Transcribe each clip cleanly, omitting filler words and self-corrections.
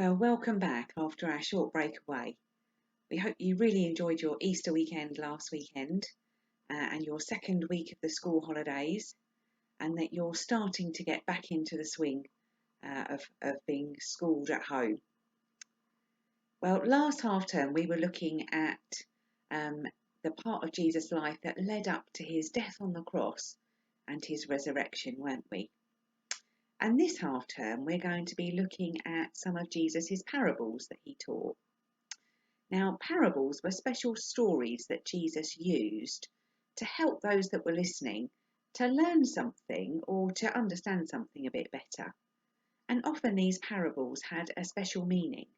Well, welcome back after our short break away. We hope you really enjoyed your Easter weekend last weekend and your second week of the school holidays, and that you're starting to get back into the swing of being schooled at home. Well, last half term we were looking at um, the part of Jesus' life that led up to his death on the cross and his resurrection, weren't we? And this half term we're going to be looking at some of Jesus' parables that he taught. Now, parables were special stories that Jesus used to help those that were listening to learn something or to understand something a bit better. And often these parables had a special meaning.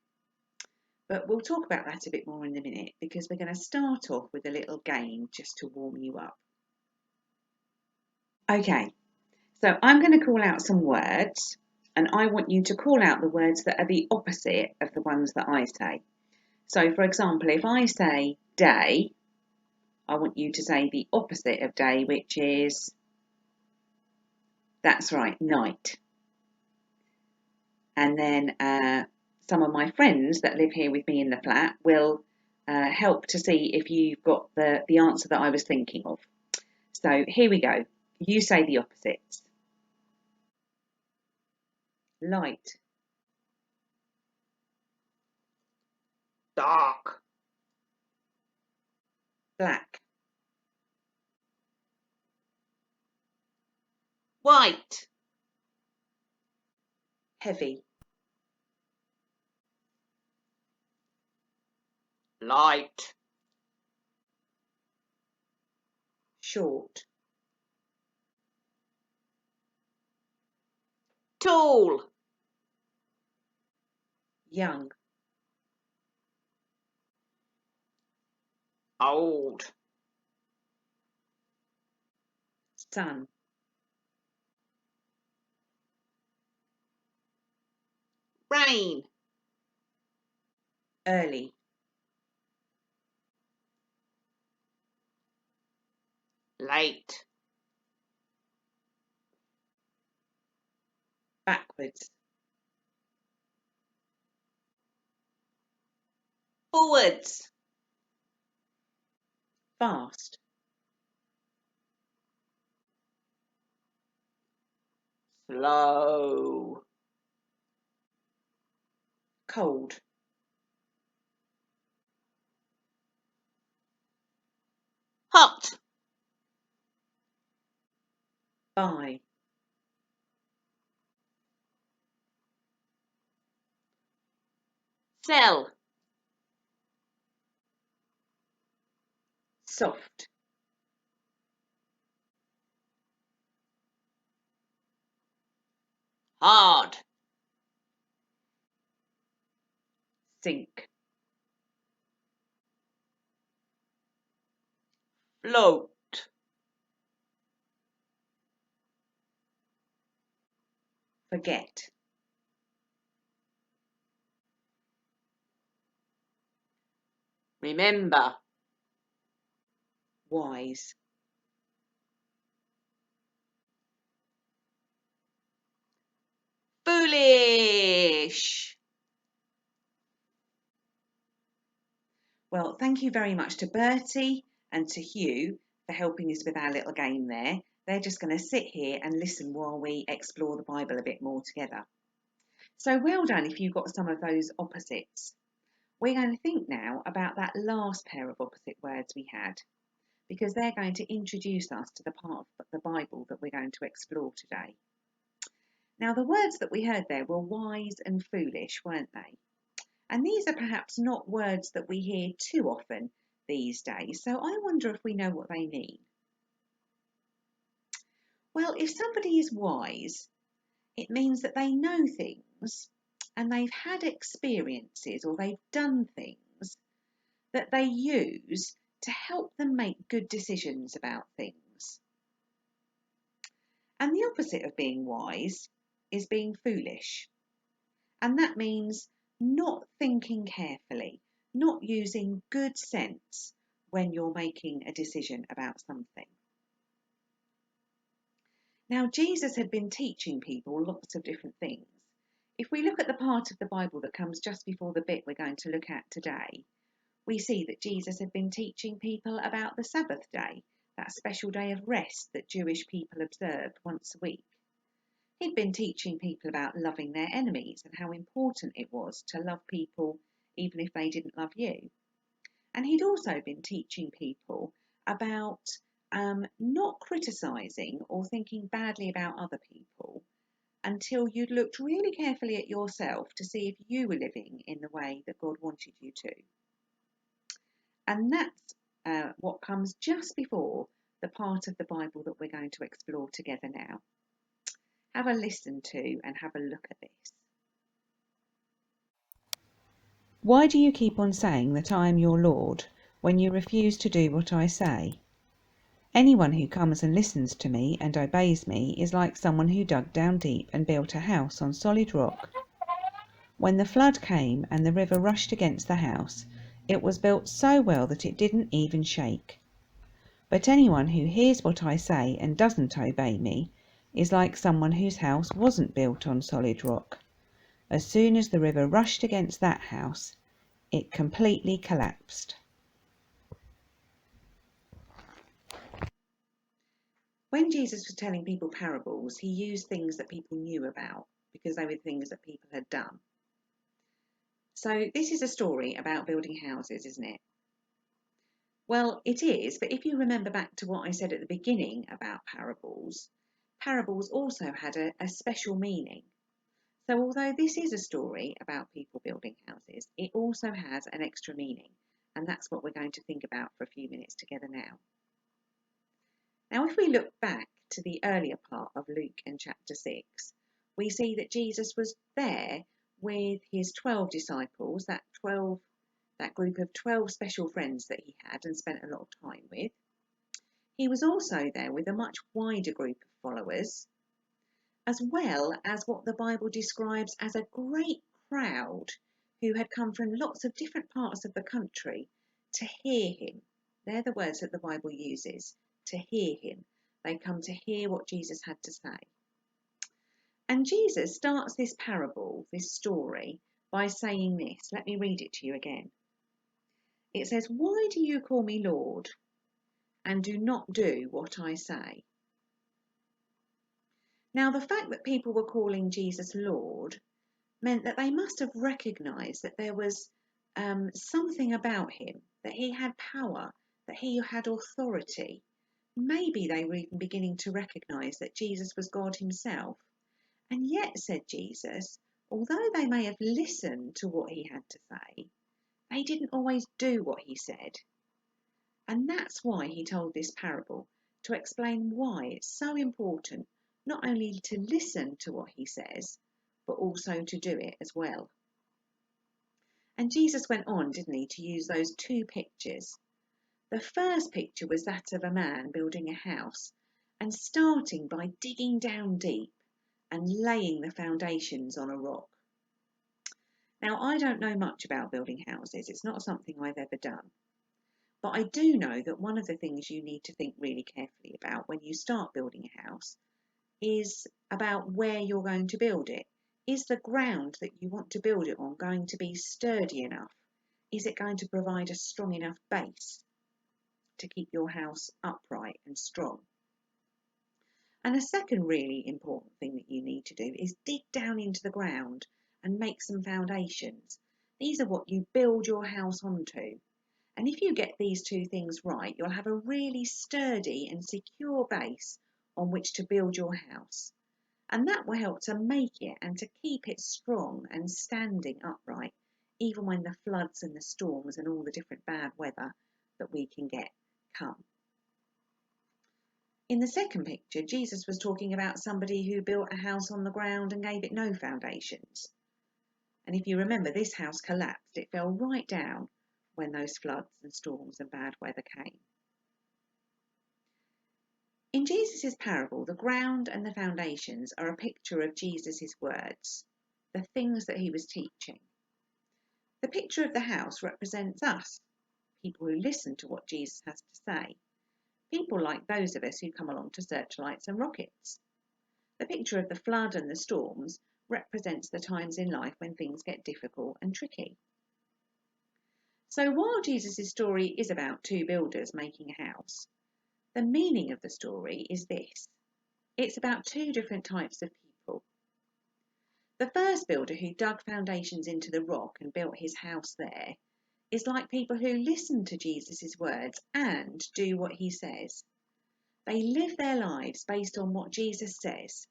But we'll talk about that a bit more in a minute, because we're going to start off with a little game just to warm you up. Okay, so I'm going to call out some words, and I want you to call out the words that are the opposite of the ones that I say. So, for example, if I say day, I want you to say the opposite of day, which is, that's right, night. And then some of my friends that live here with me in the flat will help to see if you've got the answer that I was thinking of. So here we go. You say the opposites. Light. Dark. Black. White. Heavy. Light. Short. Tall. Young. Old. Sun. Rain. Early. Late. Backwards. Forwards. Fast. Slow. Cold. Hot. By. Sell. Soft. Hard. Sink. Float. Forget. Remember. Wise. Foolish. Well, thank you very much to Bertie and to Hugh for helping us with our little game there. They're just going to sit here and listen while we explore the Bible a bit more together. So well done if you got some of those opposites. We're going to think now about that last pair of opposite words we had, because they're going to introduce us to the part of the Bible that we're going to explore today. Now, the words that we heard there were wise and foolish, weren't they? And these are perhaps not words that we hear too often these days, so I wonder if we know what they mean. Well, if somebody is wise, it means that they know things and they've had experiences or they've done things that they use to help them make good decisions about things. And the opposite of being wise is being foolish. And that means not thinking carefully, not using good sense when you're making a decision about something. Now, Jesus had been teaching people lots of different things. If we look at the part of the Bible that comes just before the bit we're going to look at today, we see that Jesus had been teaching people about the Sabbath day, that special day of rest that Jewish people observed once a week. He'd been teaching people about loving their enemies and how important it was to love people even if they didn't love you. And he'd also been teaching people about not criticising or thinking badly about other people until you'd looked really carefully at yourself to see if you were living in the way that God wanted you to. And that's what comes just before the part of the Bible that we're going to explore together now. Have a listen to and have a look at this. Why do you keep on saying that I am your Lord when you refuse to do what I say? Anyone who comes and listens to me and obeys me is like someone who dug down deep and built a house on solid rock. When the flood came and the river rushed against the house, it was built so well that it didn't even shake. But anyone who hears what I say and doesn't obey me is like someone whose house wasn't built on solid rock. As soon as the river rushed against that house, it completely collapsed. When Jesus was telling people parables, he used things that people knew about because they were things that people had done. So this is a story about building houses, isn't it? Well, it is, but if you remember back to what I said at the beginning about parables, parables also had a special meaning. So although this is a story about people building houses, it also has an extra meaning, and that's what we're going to think about for a few minutes together now. Now, if we look back to the earlier part of Luke in chapter 6, we see that Jesus was there with his 12 disciples, that group of 12 special friends that he had and spent a lot of time with. He was also there with a much wider group of followers, as well as what the Bible describes as a great crowd who had come from lots of different parts of the country to hear him. They're the words that the Bible uses, to hear him. They come to hear what Jesus had to say. And Jesus starts this parable, this story, by saying this. Let me read it to you again. It says, "Why do you call me Lord and do not do what I say?" Now, the fact that people were calling Jesus Lord meant that they must have recognised that there was something about him, that he had power, that he had authority. Maybe they were even beginning to recognise that Jesus was God himself. And yet, said Jesus, although they may have listened to what he had to say, they didn't always do what he said. And that's why he told this parable, to explain why it's so important not only to listen to what he says, but also to do it as well. And Jesus went on, didn't he, to use those two pictures. The first picture was that of a man building a house and starting by digging down deep and laying the foundations on a rock. Now, I don't know much about building houses. It's not something I've ever done. But I do know that one of the things you need to think really carefully about when you start building a house is about where you're going to build it. Is the ground that you want to build it on going to be sturdy enough? Is it going to provide a strong enough base to keep your house upright and strong? And a second really important thing that you need to do is dig down into the ground and make some foundations. These are what you build your house onto. And if you get these two things right, you'll have a really sturdy and secure base on which to build your house. And that will help to make it and to keep it strong and standing upright, even when the floods and the storms and all the different bad weather that we can get come. In the second picture, Jesus was talking about somebody who built a house on the ground and gave it no foundations. And if you remember, this house collapsed. It fell right down when those floods and storms and bad weather came. In Jesus' parable, the ground and the foundations are a picture of Jesus' words, the things that he was teaching. The picture of the house represents us, people who listen to what Jesus has to say, people like those of us who come along to Searchlights and Rockets. The picture of the flood and the storms represents the times in life when things get difficult and tricky. So while Jesus' story is about two builders making a house, the meaning of the story is this. It's about two different types of people. The first builder, who dug foundations into the rock and built his house there, is like people who listen to Jesus' words and do what he says. They live their lives based on what Jesus says.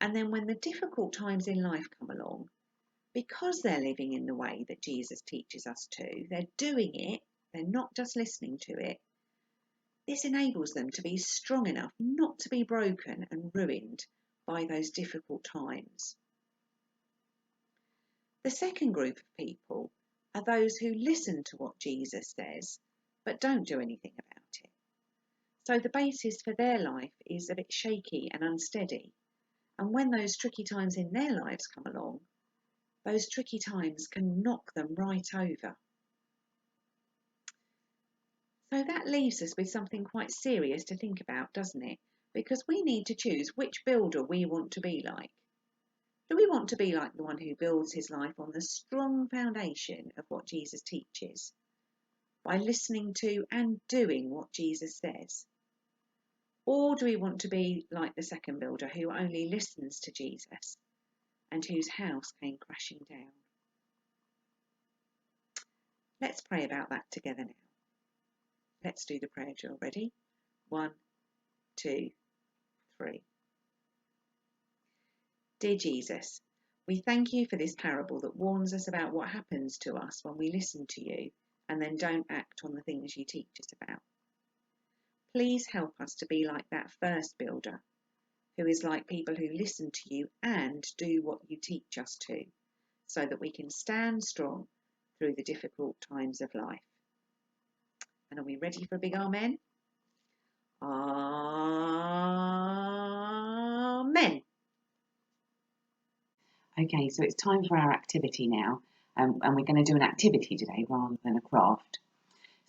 And then when the difficult times in life come along, because they're living in the way that Jesus teaches us to, they're doing it, they're not just listening to it. This enables them to be strong enough not to be broken and ruined by those difficult times. The second group of people are those who listen to what Jesus says, but don't do anything about it. So the basis for their life is a bit shaky and unsteady. And when those tricky times in their lives come along, those tricky times can knock them right over. So that leaves us with something quite serious to think about, doesn't it? Because we need to choose which builder we want to be like. Do we want to be like the one who builds his life on the strong foundation of what Jesus teaches, by listening to and doing what Jesus says? Or do we want to be like the second builder who only listens to Jesus and whose house came crashing down? Let's pray about that together now. Let's do the prayer drill. Ready? 1, 2, 3. Dear Jesus, we thank you for this parable that warns us about what happens to us when we listen to you and then don't act on the things you teach us about. Please help us to be like that first builder, who is like people who listen to you and do what you teach us to, so that we can stand strong through the difficult times of life. And are we ready for a big amen? Amen. Okay, so it's time for our activity now, and we're going to do an activity today rather than a craft.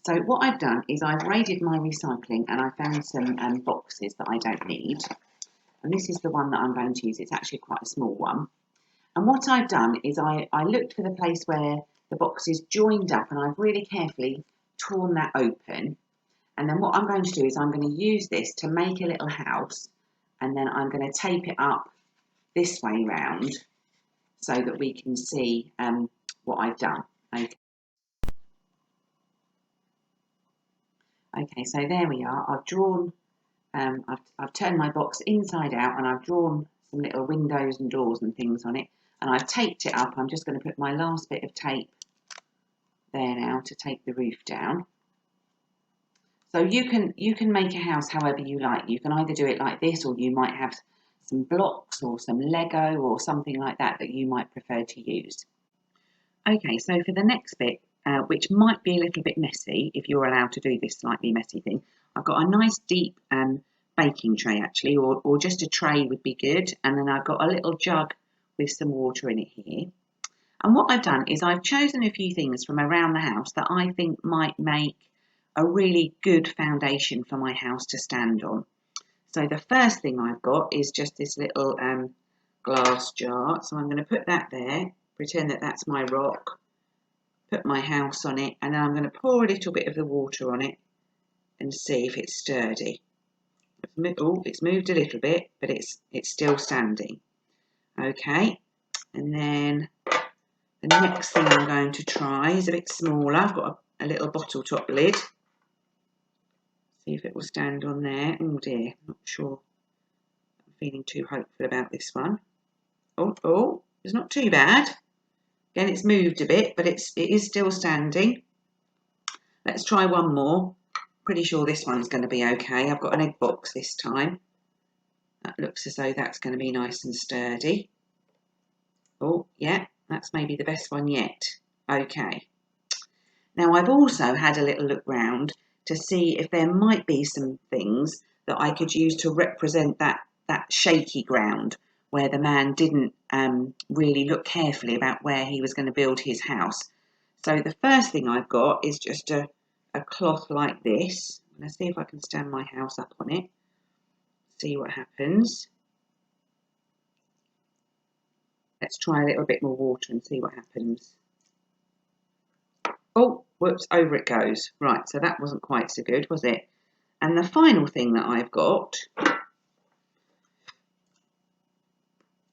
So what I've done is I've raided my recycling and I found some boxes that I don't need. And this is the one that I'm going to use. It's actually quite a small one. And what I've done is I looked for the place where the boxes joined up, and I've really carefully torn that open. And then what I'm going to do is I'm going to use this to make a little house, and then I'm going to tape it up this way round so that we can see what I've done. Okay, so there we are. I've drawn, I've turned my box inside out, and I've drawn some little windows and doors and things on it, and I've taped it up. I'm just going to put my last bit of tape there now to tape the roof down. So you can make a house however you like. You can either do it like this, or you might have some blocks or some Lego or something like that that you might prefer to use. Okay, so for the next bit, which might be a little bit messy if you're allowed to do this slightly messy thing, I've got a nice deep baking tray actually, or just a tray would be good, and then I've got a little jug with some water in it here. And what I've done is I've chosen a few things from around the house that I think might make a really good foundation for my house to stand on. So the first thing I've got is just this little glass jar. So I'm going to put that there, pretend that that's my rock, put my house on it, and then I'm going to pour a little bit of the water on it and see if it's sturdy. Oh, it's moved a little bit, but it's still standing. Okay, and then the next thing I'm going to try is a bit smaller. I've got a little bottle top lid. See if it will stand on there. Oh dear, not sure. I'm feeling too hopeful about this one. Oh, it's not too bad. Again, it's moved a bit, but it is still standing. Let's try one more. Pretty sure this one's going to be okay. I've got an egg box this time. That looks as though that's going to be nice and sturdy. Oh, yeah, that's maybe the best one yet. Okay. Now, I've also had a little look round to see if there might be some things that I could use to represent that shaky ground where the man didn't really look carefully about where he was going to build his house. So the first thing I've got is just a cloth like this. Let's see if I can stand my house up on it. See what happens. Let's try a little bit more water and see what happens. Oh, whoops, over it goes. Right, so that wasn't quite so good, was it? And the final thing that I've got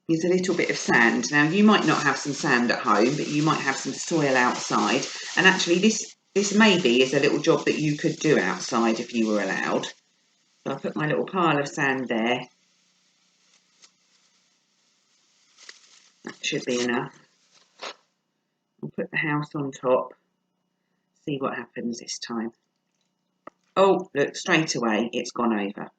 is a little bit of sand. Now, you might not have some sand at home, but you might have some soil outside. And actually, this maybe is a little job that you could do outside if you were allowed. So I'll put my little pile of sand there. That should be enough. I'll put the house on top. See what happens this time. Oh, look, straight away, it's gone over.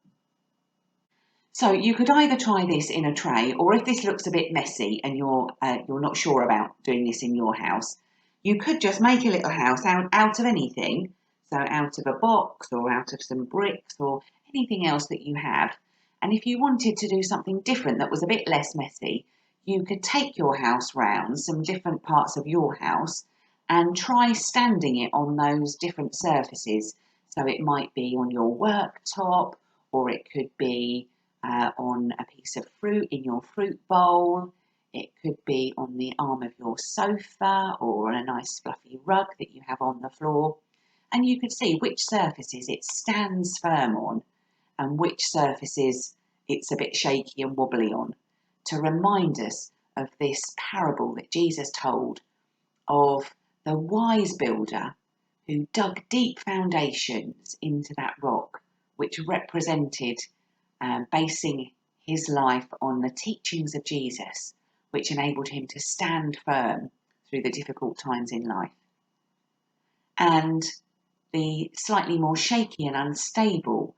So you could either try this in a tray, or if this looks a bit messy and you're not sure about doing this in your house, you could just make a little house out of anything. So out of a box or out of some bricks or anything else that you have. And if you wanted to do something different that was a bit less messy, you could take your house round some different parts of your house and try standing it on those different surfaces. So it might be on your worktop, or it could be on a piece of fruit in your fruit bowl. It could be on the arm of your sofa or on a nice fluffy rug that you have on the floor. And you could see which surfaces it stands firm on and which surfaces it's a bit shaky and wobbly on, to remind us of this parable that Jesus told of the wise builder who dug deep foundations into that rock, which represented basing his life on the teachings of Jesus, which enabled him to stand firm through the difficult times in life. And the slightly more shaky and unstable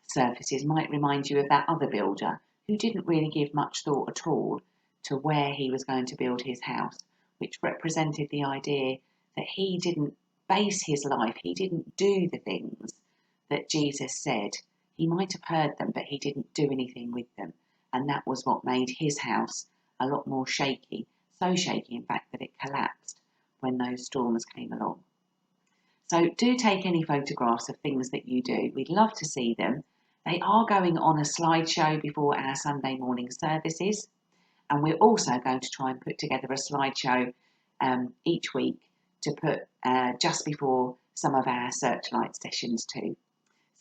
surfaces might remind you of that other builder who didn't really give much thought at all to where he was going to build his house, which represented the idea that he didn't base his life, he didn't do the things that Jesus said. He might have heard them, but he didn't do anything with them. And that was what made his house a lot more shaky. So shaky, in fact, that it collapsed when those storms came along. So do take any photographs of things that you do. We'd love to see them. They are going on a slideshow before our Sunday morning services. And we're also going to try and put together a slideshow each week to put just before some of our Searchlight sessions too.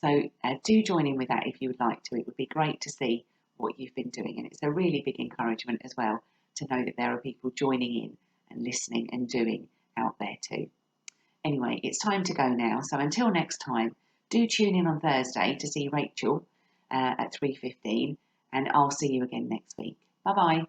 So do join in with that if you would like to. It would be great to see what you've been doing. And it's a really big encouragement as well to know that there are people joining in and listening and doing out there too. Anyway, it's time to go now. So until next time, do tune in on Thursday to see Rachel at 3:15, and I'll see you again next week. Bye-bye.